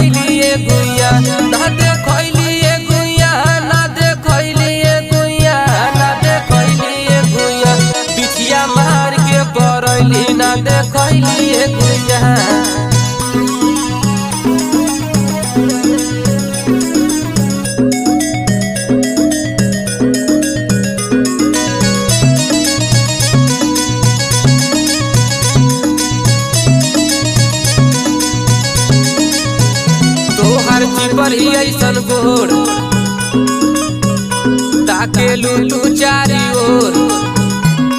देखैलिए गुइया ना देखैलिए गुइया ना देखैलिए गुइया ना देखैलिए गुइया बिछिया मार के परैली ना देखैलिए गुइया। पर ही ऐसन गोर ताके लू तू चारी ओर